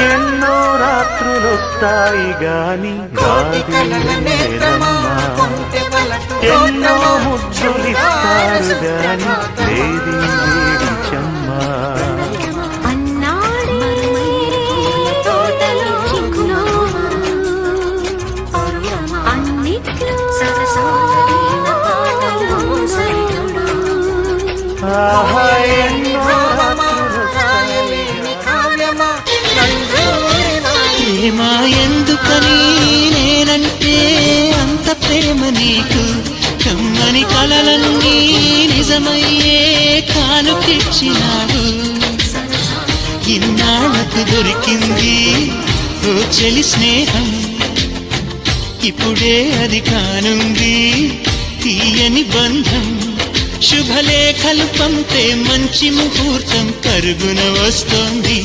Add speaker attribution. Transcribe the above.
Speaker 1: ఎన్నో రాత్రులొస్తాయి గాని ఎన్నో ముద్దులిస్తారు గాని లేది లేడి చెమ్మ
Speaker 2: ప్రేమ ఎందుకని నేనంటే అంత ప్రేమ నీకు కమ్మని కలలన్నీ నిజమయ్యే కానుకిచ్చినావు ఇన్నాళ్ళకు దొరికింది ఓ చెలి స్నేహం ఇప్పుడే అది కానుంది తీయని బంధం శుభలేఖలు పంపే మంచి ముహూర్తం పరుగున వస్తోంది